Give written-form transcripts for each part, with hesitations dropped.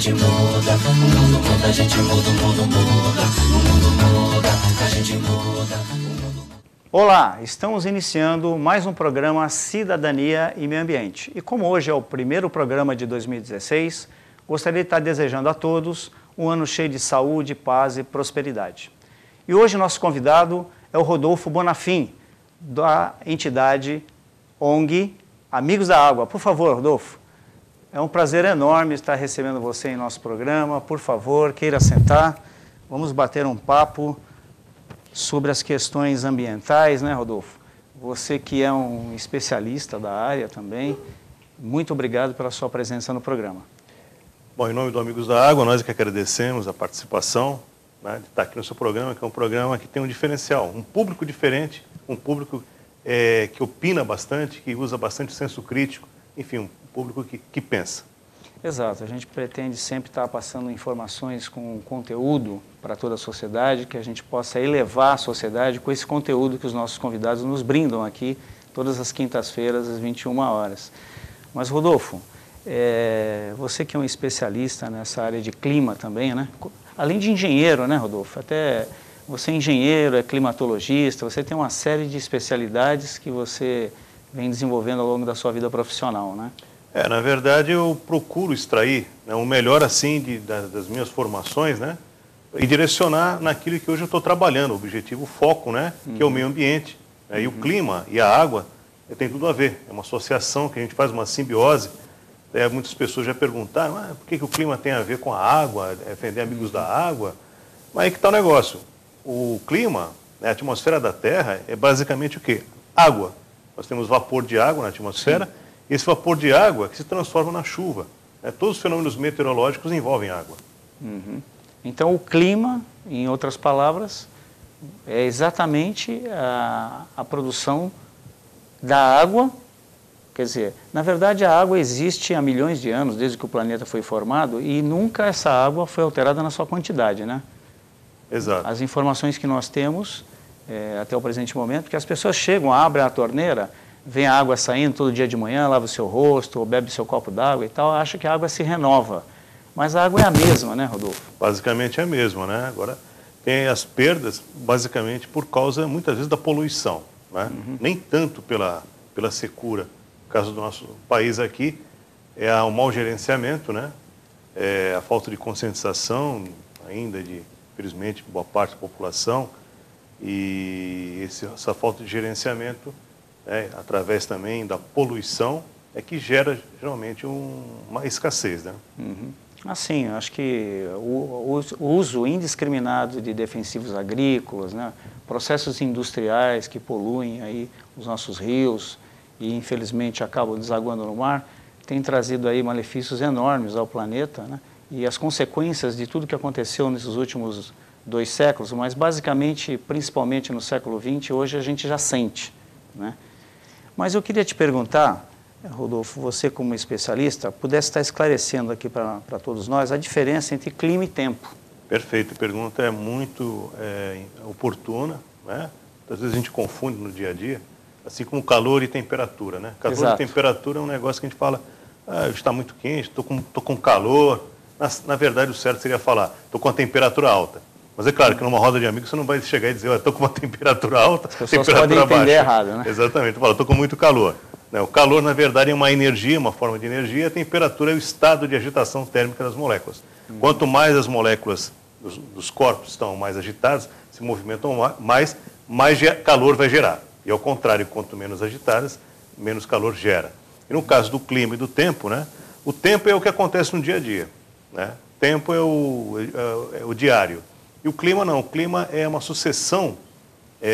gente muda. O mundo muda, a gente muda, o mundo muda. O mundo muda, a gente muda. Olá, estamos iniciando mais um programa Cidadania e Meio Ambiente. E como hoje é o primeiro programa de 2016, gostaria de estar desejando a todos um ano cheio de saúde, paz e prosperidade. E hoje nosso convidado é o Rodolfo Bonafim, da entidade ONG Amigos da Água. Por favor, Rodolfo, é um prazer enorme estar recebendo você em nosso programa. Por favor, queira sentar, vamos bater um papo sobre as questões ambientais, né, Rodolfo? Você que é um especialista da área também, muito obrigado pela sua presença no programa. Bom, em nome do Amigos da Água, nós que agradecemos a participação, né, de estar aqui no seu programa, que é um programa que tem um diferencial, um público diferente, um público que opina bastante, que usa bastante senso crítico, enfim, um público que pensa. Exato, a gente pretende sempre estar passando informações com conteúdo para toda a sociedade, que a gente possa elevar a sociedade com esse conteúdo que os nossos convidados nos brindam aqui, todas as quintas-feiras, às 21 horas. Mas, Rodolfo, você que é um especialista nessa área de clima também, né? Além de engenheiro, né, Rodolfo? Até você é engenheiro, é climatologista, você tem uma série de especialidades que você vem desenvolvendo ao longo da sua vida profissional, né? Na verdade, eu procuro extrair, né, o melhor assim das minhas formações, né, e direcionar naquilo que hoje eu estou trabalhando, o objetivo, o foco, né, que é o meio ambiente. Né, e o clima e a água tem tudo a ver. É uma associação que a gente faz uma simbiose. Muitas pessoas já perguntaram, por que o clima tem a ver com a água, defender amigos da água? Mas aí que está o negócio. O clima, né, a atmosfera da Terra, é basicamente o quê? Água. Nós temos vapor de água na atmosfera. Sim. Esse vapor de água que se transforma na chuva. Né? Todos os fenômenos meteorológicos envolvem água. Uhum. Então, o clima, em outras palavras, é exatamente a produção da água. Quer dizer, na verdade, a água existe há milhões de anos, desde que o planeta foi formado, e nunca essa água foi alterada na sua quantidade, né? Exato. As informações que nós temos, até o presente momento, que as pessoas chegam, abrem a torneira, vem a água saindo todo dia de manhã, lava o seu rosto, ou bebe seu copo d'água e tal, acha que a água se renova. Mas a água é a mesma, né, Rodolfo? Basicamente é a mesma, né? Agora, tem as perdas, basicamente, por causa, muitas vezes, da poluição. Né? Uhum. Nem tanto pela secura. No caso do nosso país aqui, é o mau gerenciamento, né? A falta de conscientização, ainda infelizmente, boa parte da população, e essa falta de gerenciamento, através também da poluição, que gera geralmente uma escassez. Né? Uhum. Assim, acho que o uso indiscriminado de defensivos agrícolas, né? Processos industriais que poluem aí os nossos rios e infelizmente acabam desaguando no mar, tem trazido aí malefícios enormes ao planeta, né? E as consequências de tudo que aconteceu nesses últimos 2 séculos, mas basicamente, principalmente no século XX, hoje a gente já sente, né? Mas eu queria te perguntar, Rodolfo, você como especialista, pudesse estar esclarecendo aqui para todos nós a diferença entre clima e tempo. Perfeito, a pergunta é muito oportuna, né? Às vezes a gente confunde no dia a dia, assim como calor e temperatura, né? Calor Exato. E temperatura é um negócio que a gente fala, está muito quente, estou com calor. Na verdade, o certo seria falar, estou com a temperatura alta. Mas é claro que numa roda de amigos você não vai chegar e dizer, estou com uma temperatura alta, as pessoas temperatura podem entender baixa. Errado, né? Exatamente, estou com muito calor. O calor, na verdade, é uma energia, uma forma de energia, a temperatura é o estado de agitação térmica das moléculas. Quanto mais as moléculas dos corpos estão mais agitadas, se movimentam mais calor vai gerar. E ao contrário, quanto menos agitadas, menos calor gera. E no caso do clima e do tempo, né, o tempo é o que acontece no dia a dia. Né? Tempo é o diário. E o clima não, o clima é uma sucessão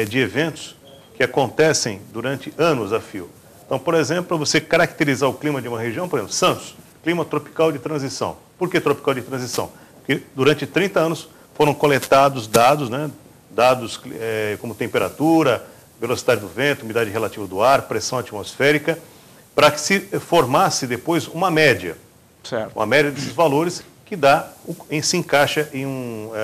de eventos que acontecem durante anos a fio. Então, por exemplo, para você caracterizar o clima de uma região, por exemplo, Santos, clima tropical de transição. Por que tropical de transição? Porque durante 30 anos foram coletados dados, né, dados como temperatura, velocidade do vento, umidade relativa do ar, pressão atmosférica, para que se formasse depois uma média. Certo. Uma média desses valores que se encaixa em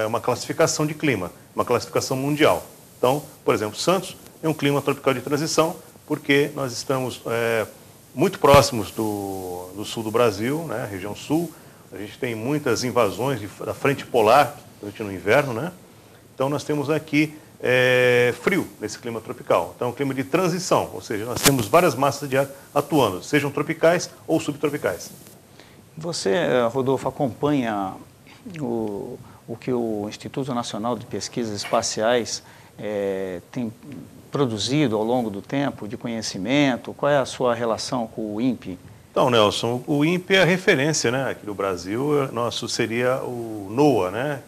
uma classificação de clima, uma classificação mundial. Então, por exemplo, Santos é um clima tropical de transição, porque nós estamos muito próximos do sul do Brasil, né, região sul, A gente tem muitas invasões da frente polar durante no inverno, né? Então nós temos aqui frio nesse clima tropical. Então é um clima de transição, ou seja, nós temos várias massas de ar atuando, sejam tropicais ou subtropicais. Você, Rodolfo, acompanha o que o Instituto Nacional de Pesquisas Espaciais tem produzido ao longo do tempo de conhecimento? Qual é a sua relação com o INPE? Então, Nelson, o INPE é a referência, né? Aqui no Brasil, nosso seria o NOAA, né?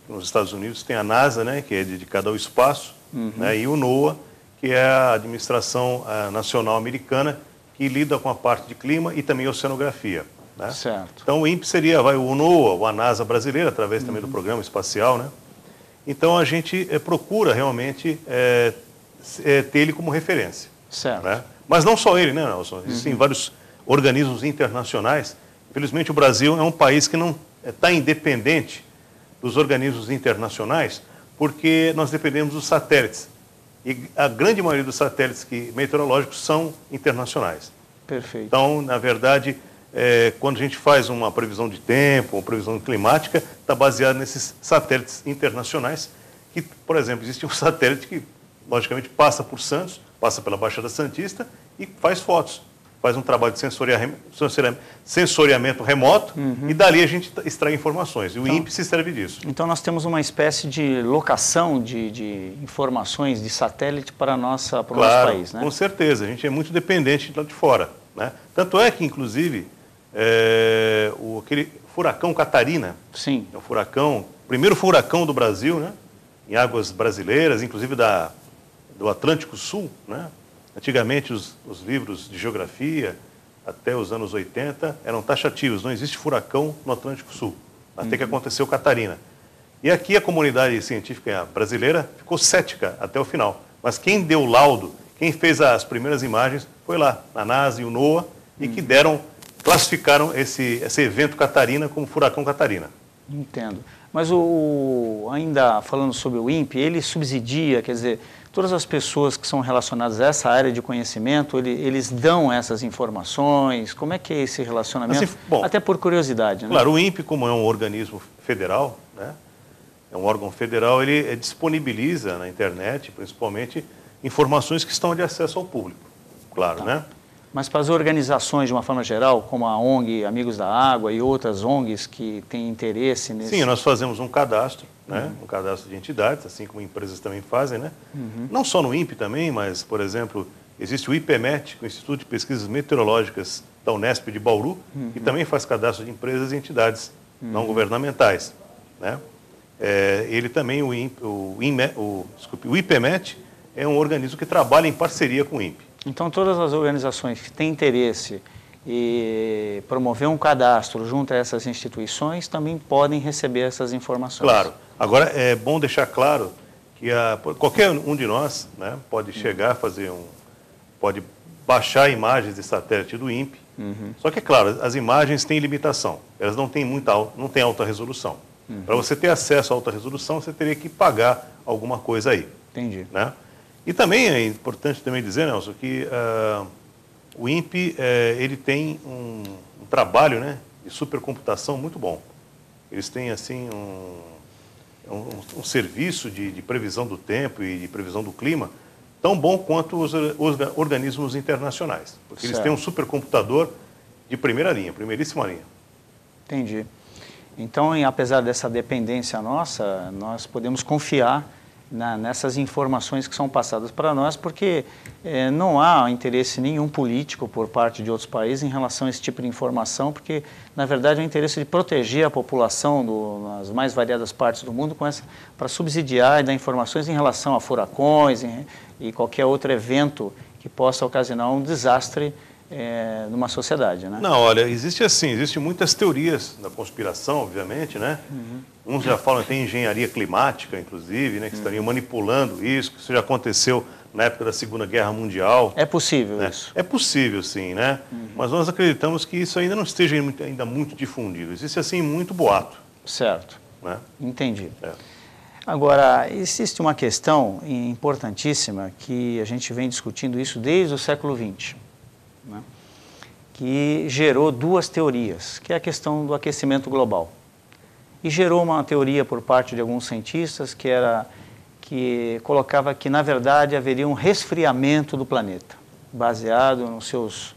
Nos Estados Unidos tem a NASA, né? Que é dedicada ao espaço, né? E o NOAA, que é a Administração Nacional Americana, que lida com a parte de clima e também oceanografia, né? Certo. Então, o INPE seria o NOAA, ou a NASA brasileira, através também do programa espacial, né? Então, a gente procura realmente ter ele como referência. Certo. Né? Mas não só ele, né, Nelson? Existem vários organismos internacionais. Infelizmente, o Brasil é um país que não está independente dos organismos internacionais, porque nós dependemos dos satélites. E a grande maioria dos satélites meteorológicos são internacionais. Perfeito. Então, na verdade, quando a gente faz uma previsão de tempo, uma previsão climática, está baseado nesses satélites internacionais, que, por exemplo, existe um satélite que, logicamente, passa por Santos, passa pela Baixada Santista e faz fotos. Faz um trabalho de sensoriamento remoto e dali a gente extrai informações. E o INPE se serve disso. Então nós temos uma espécie de locação de informações de satélite para o nosso país, né? Com certeza. A gente é muito dependente de lá de fora, né? Tanto é que, inclusive, aquele furacão Catarina, Sim. é o primeiro furacão do Brasil, né? Em águas brasileiras, inclusive do Atlântico Sul, né? Antigamente os livros de geografia, até os anos 80, eram taxativos, não existe furacão no Atlântico Sul, até que aconteceu Catarina. E aqui a comunidade científica brasileira ficou cética até o final, mas quem deu o laudo, quem fez as primeiras imagens, foi lá, a NASA e o NOAA, e que classificaram esse evento Catarina como furacão Catarina. Entendo. Mas ainda falando sobre o INPE, ele subsidia, quer dizer, todas as pessoas que são relacionadas a essa área de conhecimento, eles dão essas informações? Como é que é esse relacionamento? Assim, bom, até por curiosidade, né? Claro, o INPE, como é um organismo federal, né? É um órgão federal, ele disponibiliza na internet, principalmente, informações que estão de acesso ao público, claro, né? Mas para as organizações, de uma forma geral, como a ONG Amigos da Água e outras ONGs que têm interesse nesse... Sim, nós fazemos um cadastro, né? Um cadastro de entidades, assim como empresas também fazem, né? Não só no INPE também, mas, por exemplo, existe o IPMET, o Instituto de Pesquisas Meteorológicas da Unesp de Bauru, que também faz cadastro de empresas e entidades não governamentais, né? Ele também, o IPMET, é um organismo que trabalha em parceria com o INPE. Então, todas as organizações que têm interesse em promover um cadastro junto a essas instituições também podem receber essas informações. Claro. Agora, é bom deixar claro que qualquer um de nós, né, pode chegar, pode baixar imagens de satélite do INPE. Só que, é claro, as imagens têm limitação. Elas não têm alta resolução. Para você ter acesso à alta resolução, você teria que pagar alguma coisa aí. Entendi. Né? E também é importante também dizer, Nelson, que o INPE ele tem um trabalho, né, de supercomputação muito bom. Eles têm assim um serviço de previsão do tempo e de previsão do clima tão bom quanto os organismos internacionais. Porque eles têm um supercomputador de primeira linha, primeiríssima linha. Entendi. Então, apesar dessa dependência nossa, nós podemos confiar nessas informações que são passadas para nós, porque não há interesse nenhum político por parte de outros países em relação a esse tipo de informação, porque, na verdade, é o interesse de proteger a população nas mais variadas partes do mundo para subsidiar e dar informações em relação a furacões e qualquer outro evento que possa ocasionar um desastre numa sociedade, né? Não, olha, existe muitas teorias da conspiração, obviamente, né? Uns já falam que tem engenharia climática, inclusive, né? Que estariam manipulando isso, que isso já aconteceu na época da Segunda Guerra Mundial. É possível, né? isso? É possível, sim, né? Mas nós acreditamos que isso ainda não esteja ainda muito difundido. Existe, assim, muito boato. Certo. Né? Entendi. Agora, existe uma questão importantíssima que a gente vem discutindo isso desde o século XX. Né? que gerou duas teorias, que é a questão do aquecimento global. E gerou uma teoria por parte de alguns cientistas que colocava que, na verdade, haveria um resfriamento do planeta, baseado nos seus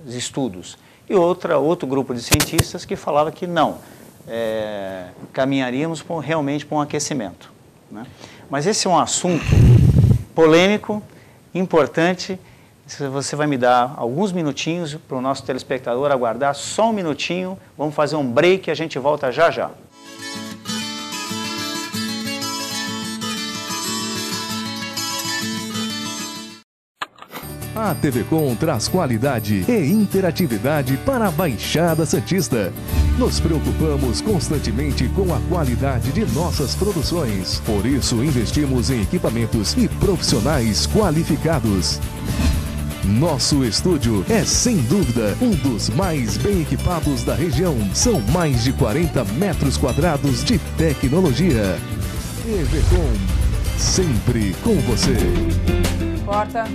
estudos. E outro grupo de cientistas que falava que não, caminharíamos realmente para um aquecimento, né? Mas esse é um assunto polêmico, importante. Você vai me dar alguns minutinhos para o nosso telespectador aguardar, só um minutinho, vamos fazer um break e a gente volta já já. A TV Com traz qualidade e interatividade para a Baixada Santista. Nos preocupamos constantemente com a qualidade de nossas produções. Por isso, investimos em equipamentos e profissionais qualificados. Nosso estúdio é, sem dúvida, um dos mais bem equipados da região. São mais de 40 metros quadrados de tecnologia. TV Com, sempre com você. Corta.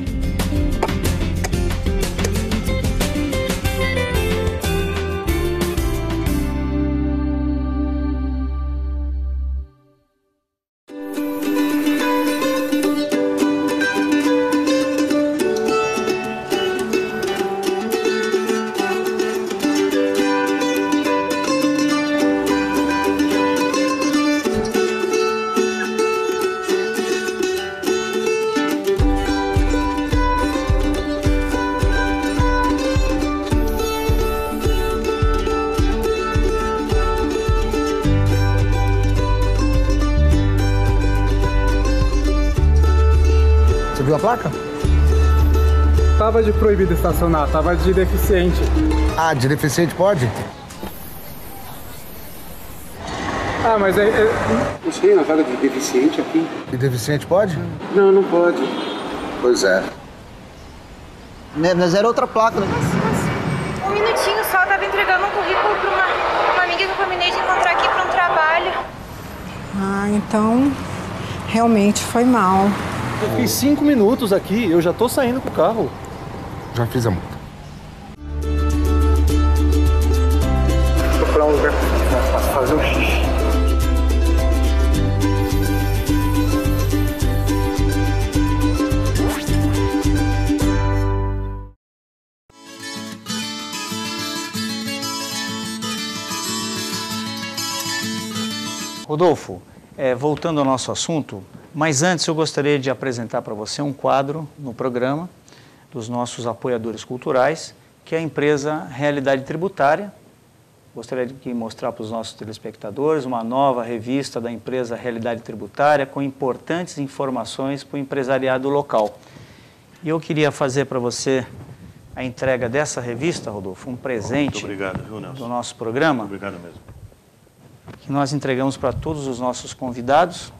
Viu a placa? Tava de proibido estacionar, tava de deficiente. Ah, de deficiente pode? Ah, mas Não sei, na vaga de deficiente aqui. E deficiente pode? Não, não pode. Pois é. Mas era outra placa, né? Um minutinho só, eu tava entregando um currículo pra uma amiga que eu combinei de encontrar aqui pra um trabalho. Ah, então realmente foi mal. eu fiquei 5 minutos aqui, eu já tô saindo com o carro. Já fiz a multa. Vou procurar um lugar pra fazer um xixi. Rodolfo, voltando ao nosso assunto, mas antes eu gostaria de apresentar para você um quadro no programa dos nossos apoiadores culturais, que é a empresa Realidade Tributária. Gostaria de mostrar para os nossos telespectadores uma nova revista da empresa Realidade Tributária com importantes informações para o empresariado local. E eu queria fazer para você a entrega dessa revista, Rodolfo, um presente. Muito obrigado, viu, Nelson? Do nosso programa. Obrigado mesmo. Que nós entregamos para todos os nossos convidados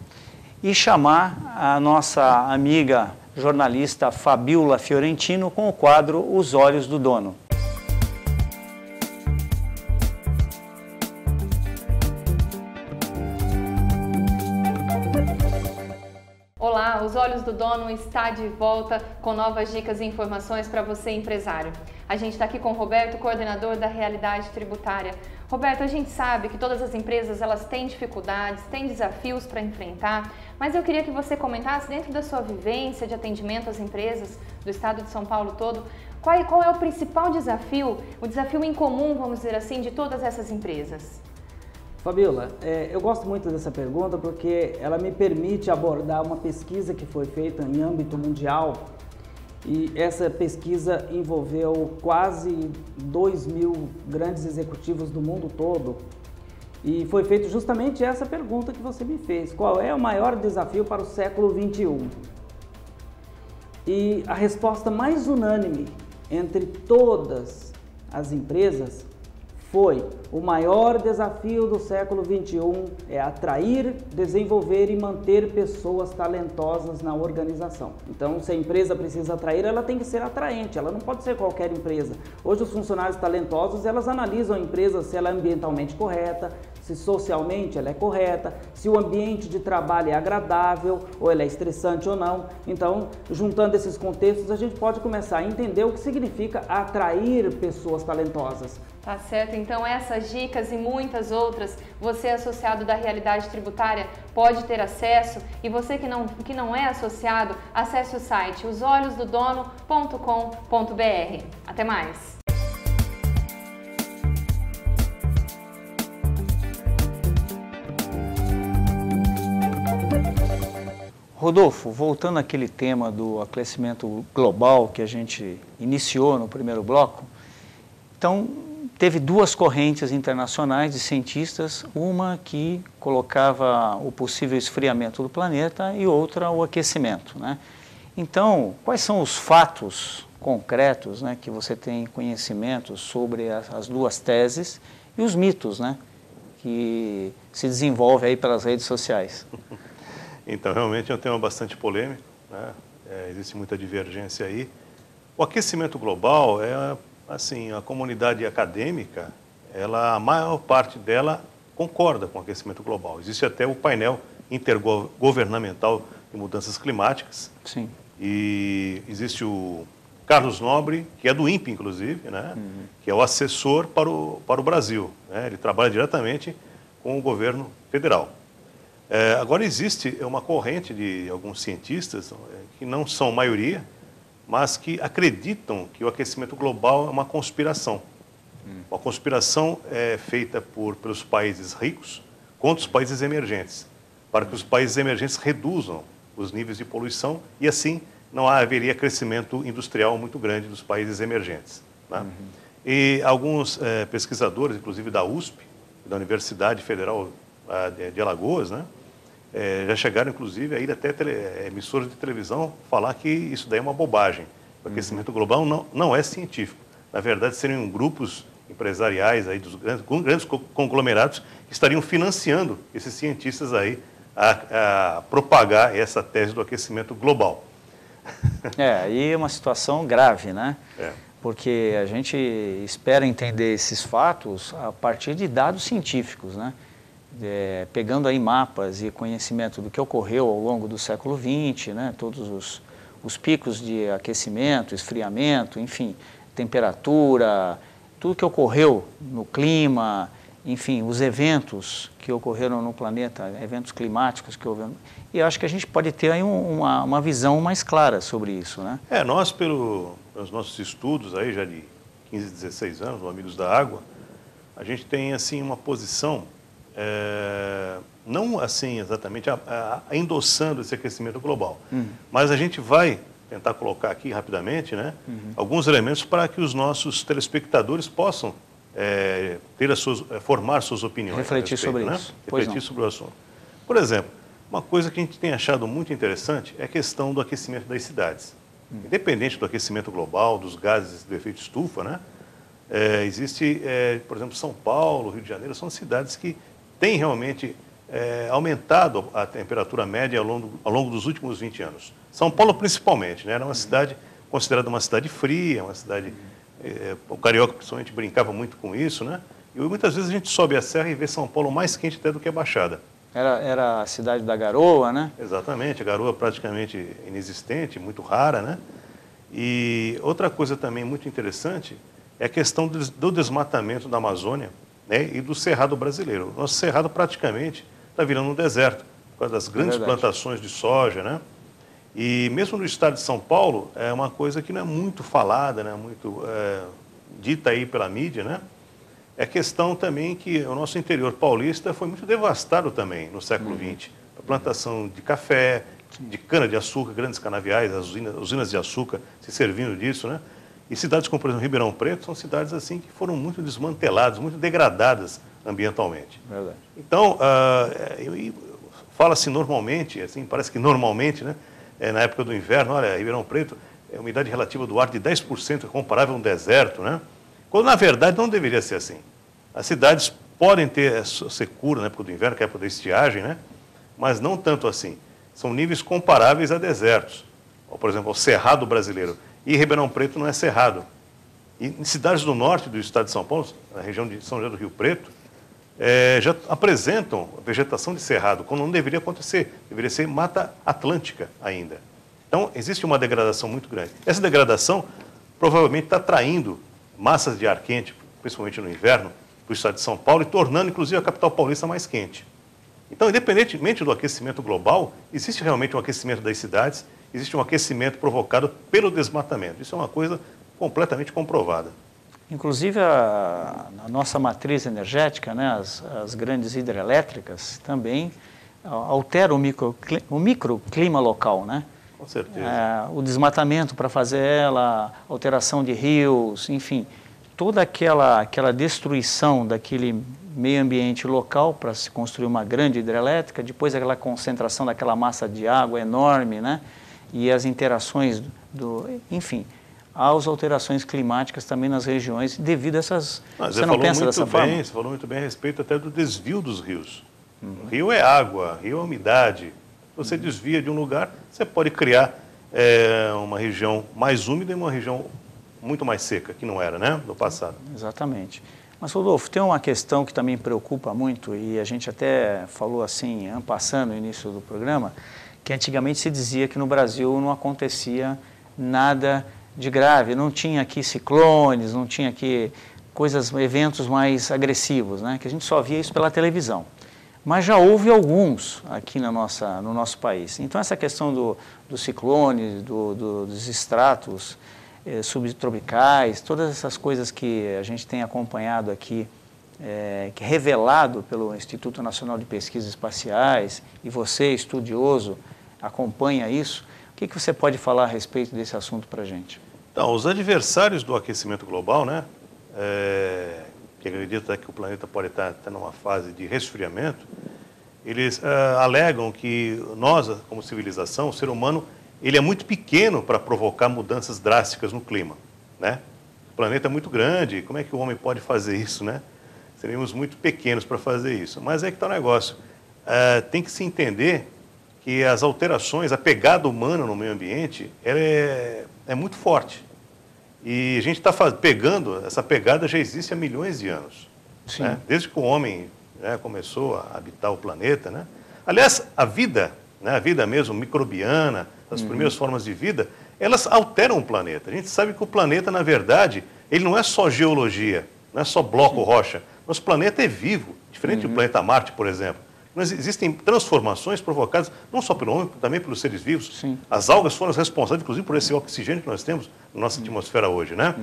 e chamar a nossa amiga jornalista Fabiola Fiorentino com o quadro Os Olhos do Dono. Olá, Os Olhos do Dono está de volta com novas dicas e informações para você, empresário. A gente está aqui com o Roberto, coordenador da Realidade Tributária. Roberto, a gente sabe que todas as empresas elas têm dificuldades, têm desafios para enfrentar, mas eu queria que você comentasse, dentro da sua vivência de atendimento às empresas do estado de São Paulo todo, qual é o principal desafio, o desafio em comum, vamos dizer assim, de todas essas empresas? Fabiola, eu gosto muito dessa pergunta porque ela me permite abordar uma pesquisa que foi feita em âmbito mundial e essa pesquisa envolveu quase 2.000 grandes executivos do mundo todo e foi feita justamente essa pergunta que você me fez: qual é o maior desafio para o século XXI? E a resposta mais unânime entre todas as empresas foi: o maior desafio do século XXI é atrair, desenvolver e manter pessoas talentosas na organização. Então, se a empresa precisa atrair, ela tem que ser atraente, ela não pode ser qualquer empresa. Hoje, os funcionários talentosos, elas analisam a empresa se ela é ambientalmente correta, se socialmente ela é correta, se o ambiente de trabalho é agradável, ou ela é estressante ou não. Então, juntando esses contextos, a gente pode começar a entender o que significa atrair pessoas talentosas. Tá certo, então essas dicas e muitas outras, você associado da Realidade Tributária pode ter acesso, e você que não é associado, acesse o site osolhosdodono.com.br. Até mais! Rodolfo, voltando àquele tema do aquecimento global que a gente iniciou no primeiro bloco, então teve duas correntes internacionais de cientistas, uma que colocava o possível esfriamento do planeta e outra o aquecimento, né? Então, quais são os fatos concretos, né, que você tem conhecimento sobre as duas teses e os mitos, né, que se desenvolvem aí pelas redes sociais? Então, realmente é um tema bastante polêmico, né? Existe muita divergência aí. O aquecimento global assim, a comunidade acadêmica, a maior parte dela concorda com o aquecimento global. Existe até o painel intergovernamental de mudanças climáticas. Sim. E existe o Carlos Nobre, que é do INPE, inclusive, né? Que é o assessor para o Brasil, né? Ele trabalha diretamente com o governo federal. Agora existe uma corrente de alguns cientistas, que não são maioria, mas que acreditam que o aquecimento global é uma conspiração. Uma conspiração feita pelos países ricos contra os países emergentes, para que os países emergentes reduzam os níveis de poluição e assim não haveria crescimento industrial muito grande dos países emergentes, né? E alguns pesquisadores, inclusive da USP, da Universidade Federal de Alagoas, né? Já chegaram, inclusive, a ir até emissoras de televisão falar que isso daí é uma bobagem. O aquecimento global não é científico. Na verdade, seriam grupos empresariais aí dos grandes conglomerados que estariam financiando esses cientistas aí a propagar essa tese do aquecimento global. Aí é uma situação grave, né? Porque a gente espera entender esses fatos a partir de dados científicos, né? Pegando aí mapas e conhecimento do que ocorreu ao longo do século XX, né? Todos os picos de aquecimento, esfriamento, enfim, temperatura, tudo que ocorreu no clima, enfim, os eventos que ocorreram no planeta, eventos climáticos que houveram. E eu acho que a gente pode ter aí uma visão mais clara sobre isso, né? Nós, pelos nossos estudos aí já de 15, 16 anos, no Amigos da Água, a gente tem assim uma posição, não assim exatamente endossando esse aquecimento global, mas a gente vai tentar colocar aqui rapidamente, né, alguns elementos para que os nossos telespectadores possam formar suas opiniões. Refletir sobre né? isso. Refletir sobre o assunto. Por exemplo, uma coisa que a gente tem achado muito interessante é a questão do aquecimento das cidades. Independente do aquecimento global, dos gases do efeito estufa, né? Existe, por exemplo, São Paulo, Rio de Janeiro, são cidades que têm realmente aumentado a temperatura média ao longo dos últimos 20 anos. São Paulo, principalmente, né? Era uma cidade considerada uma cidade fria, uma cidade... o carioca, principalmente, brincava muito com isso, né? E muitas vezes a gente sobe a serra e vê São Paulo mais quente até do que a Baixada. Era a cidade da garoa, né? Exatamente, a garoa praticamente inexistente, muito rara, né? E outra coisa também muito interessante é a questão do desmatamento da Amazônia, né, e do Cerrado brasileiro. O nosso Cerrado praticamente está virando um deserto, por causa das grandes plantações de soja, né? E mesmo no estado de São Paulo, é uma coisa que não é muito falada, né, muito dita aí pela mídia, né? É a questão também que o nosso interior paulista foi muito devastado também no século XX. A plantação de café, de cana-de-açúcar, grandes canaviais, as usinas de açúcar se servindo disso, né? E cidades como, por exemplo, Ribeirão Preto, são cidades assim que foram muito desmanteladas, muito degradadas ambientalmente. Verdade. Então, fala-se normalmente, assim, parece que normalmente, né? Na época do inverno, olha, Ribeirão Preto, a umidade relativa do ar de 10% é comparável a um deserto, né? Quando, na verdade, não deveria ser assim. As cidades podem ter secura na época do inverno, que é a época da estiagem, né? Mas não tanto assim. São níveis comparáveis a desertos. Ou, por exemplo, o Cerrado brasileiro. E Ribeirão Preto não é cerrado. E em cidades do norte do estado de São Paulo, na região de São José do Rio Preto, já apresentam vegetação de cerrado, quando não deveria acontecer, deveria ser Mata Atlântica ainda. Então, existe uma degradação muito grande. Essa degradação provavelmente está atraindo massas de ar quente, principalmente no inverno, para o estado de São Paulo e tornando, inclusive, a capital paulista mais quente. Então, independentemente do aquecimento global, existe realmente um aquecimento das cidades, existe um aquecimento provocado pelo desmatamento. Isso é uma coisa completamente comprovada. Inclusive, a nossa matriz energética, né, as grandes hidrelétricas, também alteram o microclima local, né? Com certeza. O desmatamento para fazer ela, alteração de rios, enfim, toda aquela destruição daquele meio ambiente local para se construir uma grande hidrelétrica, depois aquela concentração daquela massa de água enorme, né? E as interações enfim, as alterações climáticas também nas regiões devido a essas... Você não pensa dessa forma? Você falou muito bem a respeito até do desvio dos rios. O rio é água, rio é umidade. Você desvia de um lugar, você pode criar uma região mais úmida e uma região muito mais seca, que não era, né, no passado. Exatamente. Mas, Rodolfo, tem uma questão que também preocupa muito, e a gente até falou assim, en passant no início do programa, que antigamente se dizia que no Brasil não acontecia nada de grave, não tinha aqui ciclones, não tinha aqui eventos mais agressivos, né, que a gente só via isso pela televisão. Mas já houve alguns aqui no nosso país. Então, essa questão dos ciclones, dos estratos subtropicais, todas essas coisas que a gente tem acompanhado aqui, que é revelado pelo Instituto Nacional de Pesquisas Espaciais, e você, estudioso, acompanha isso, o que você pode falar a respeito desse assunto para a gente? Então, os adversários do aquecimento global, né, que acredita que o planeta pode estar numa fase de resfriamento, eles alegam que nós, como civilização, o ser humano, ele é muito pequeno para provocar mudanças drásticas no clima, né? O planeta é muito grande, como é que o homem pode fazer isso, né? Seríamos muito pequenos para fazer isso. Mas é que está o negócio. Tem que se entender que as alterações, a pegada humana no meio ambiente, ela é muito forte. E a gente está pegando, essa pegada já existe há milhões de anos. Né? Desde que o homem, né, começou a habitar o planeta, né? Aliás, a vida, né, a vida mesmo microbiana, as primeiras formas de vida, elas alteram o planeta. A gente sabe que o planeta, na verdade, ele não é só geologia, não é só bloco rocha. Nosso planeta é vivo, diferente do planeta Marte, por exemplo. Mas existem transformações provocadas não só pelo homem, também pelos seres vivos. Sim. As algas foram as responsáveis, inclusive, por esse oxigênio que nós temos na nossa atmosfera hoje, né?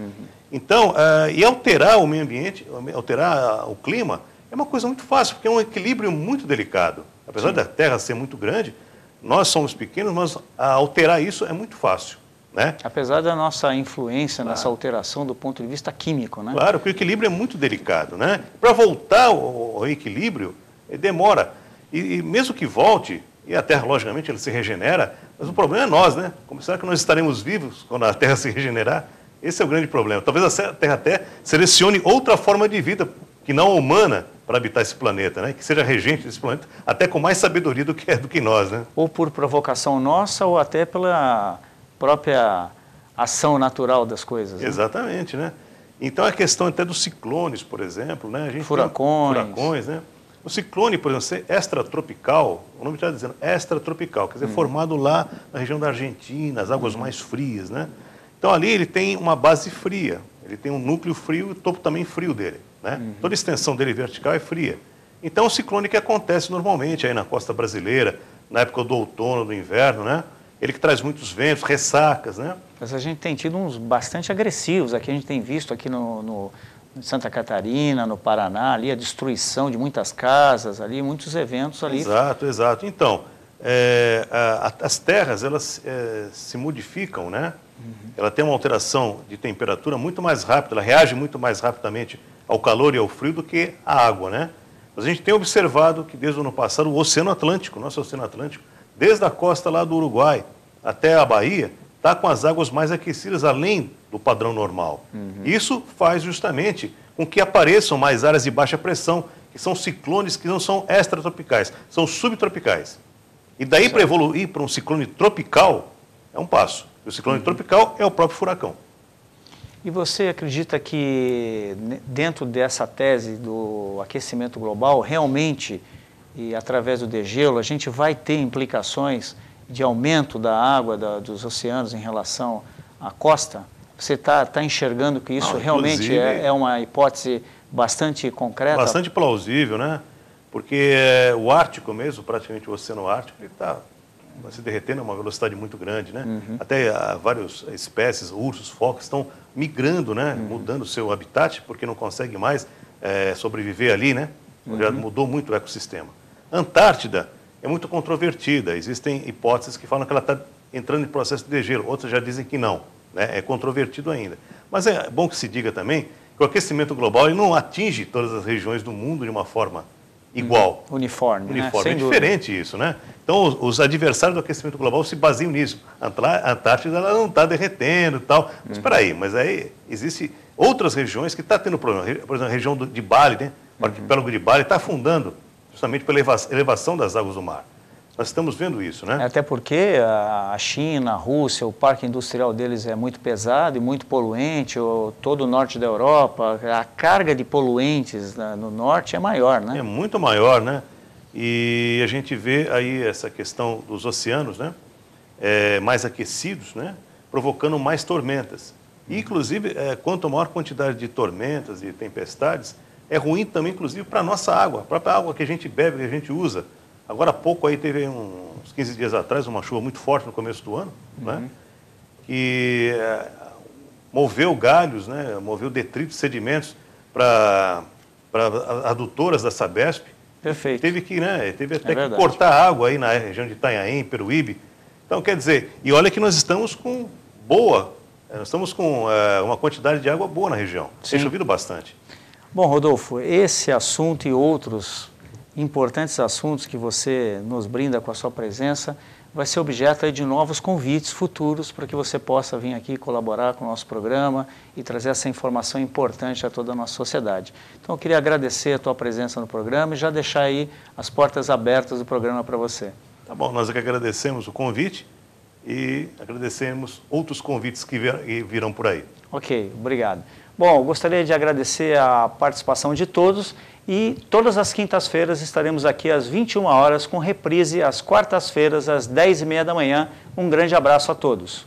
Então, e alterar o meio ambiente, alterar o clima, é uma coisa muito fácil, porque é um equilíbrio muito delicado. Apesar da Terra ser muito grande, nós somos pequenos, mas alterar isso é muito fácil, né? Apesar da nossa influência nessa alteração do ponto de vista químico, né? Claro, porque o equilíbrio é muito delicado, né? Para voltar ao equilíbrio, demora. E mesmo que volte, e a Terra, logicamente, ela se regenera, mas o problema é nós, né? Como será que nós estaremos vivos quando a Terra se regenerar? Esse é o grande problema. Talvez a Terra até selecione outra forma de vida, que não humana, para habitar esse planeta, né? Que seja regente desse planeta, até com mais sabedoria do que nós, né? Ou por provocação nossa, ou até pela própria ação natural das coisas. Né? Exatamente, né? Então, a questão até dos ciclones, por exemplo, né? A gente furacões, né? O ciclone, por exemplo, ser extratropical, o nome está dizendo extratropical, quer dizer, formado lá na região da Argentina, as águas mais frias, né? Então, ali ele tem uma base fria, ele tem um núcleo frio e o topo também frio dele, né? Toda a extensão dele vertical é fria. Então, o ciclone que acontece normalmente aí na costa brasileira, na época do outono, do inverno, né? Ele que traz muitos ventos, ressacas, né? Mas a gente tem tido uns bastante agressivos, aqui a gente tem visto aqui em Santa Catarina, no Paraná, ali a destruição de muitas casas, ali muitos eventos ali. Exato, exato. Então, as terras, elas se modificam, né? Ela tem uma alteração de temperatura muito mais rápida, ela reage muito mais rapidamente ao calor e ao frio do que a água, né? Mas a gente tem observado que desde o ano passado o Oceano Atlântico, nosso Oceano Atlântico, desde a costa lá do Uruguai até a Bahia, está com as águas mais aquecidas, além do padrão normal. Isso faz justamente com que apareçam mais áreas de baixa pressão, que são ciclones que não são extratropicais, são subtropicais. E daí para evoluir para um ciclone tropical, é um passo. O ciclone tropical é o próprio furacão. E você acredita que dentro dessa tese do aquecimento global, realmente, e através do degelo, a gente vai ter implicações de aumento da água dos oceanos em relação à costa? Você está enxergando que isso realmente é uma hipótese bastante concreta? Bastante plausível, né? Porque o Ártico mesmo, praticamente o Oceano Ártico, ele está se derretendo a uma velocidade muito grande, né? Até várias espécies, ursos, focas, estão migrando, né? Mudando o seu habitat, porque não conseguem mais sobreviver ali, né? Já mudou muito o ecossistema. Antártida é muito controvertida. Existem hipóteses que falam que ela está entrando em processo de degelo, outras já dizem que não, né? É controvertido ainda. Mas é bom que se diga também que o aquecimento global ele não atinge todas as regiões do mundo de uma forma igual. Uniforme, né? É diferente isso, né? Então, os adversários do aquecimento global se baseiam nisso. A Antártida ela não está derretendo e tal. Mas espera aí, mas aí existem outras regiões que estão tendo problema. Por exemplo, a região de Bali, né? O arquipélago de Bali está afundando justamente pela elevação das águas do mar. Nós estamos vendo isso, né? Até porque a China, a Rússia, o parque industrial deles é muito pesado e muito poluente, todo o norte da Europa, a carga de poluentes no norte é maior, né? É muito maior, né? E a gente vê aí essa questão dos oceanos, né? Mais aquecidos, né? Provocando mais tormentas. E, inclusive, quanto maior quantidade de tormentas e tempestades, é ruim também, inclusive, para a nossa água, a própria água que a gente bebe, que a gente usa. Agora há pouco aí teve uns 15 dias atrás uma chuva muito forte no começo do ano, né? Que moveu galhos, né? Moveu detritos, sedimentos para adutoras da Sabesp. Perfeito. Teve até que cortar água aí na região de Itanhaém, Peruíbe. Então, quer dizer, e olha que nós estamos com uma quantidade de água boa na região. Tem chovido bastante. Bom, Rodolfo, esse assunto e outros importantes assuntos que você nos brinda com a sua presença vai ser objeto aí de novos convites futuros para que você possa vir aqui colaborar com o nosso programa e trazer essa informação importante a toda a nossa sociedade. Então eu queria agradecer a tua presença no programa e já deixar aí as portas abertas do programa para você. Tá bom, nós é que agradecemos o convite e agradecemos outros convites que virão por aí. Ok, obrigado. Bom, eu gostaria de agradecer a participação de todos e todas as quintas-feiras estaremos aqui às 21 horas com reprise às quartas-feiras às 10h30 da manhã. Um grande abraço a todos.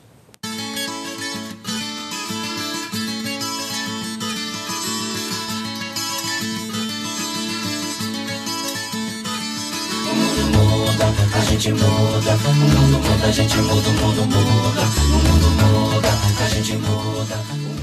A gente muda, o mundo muda, a gente muda, o mundo muda, o mundo muda, a gente muda.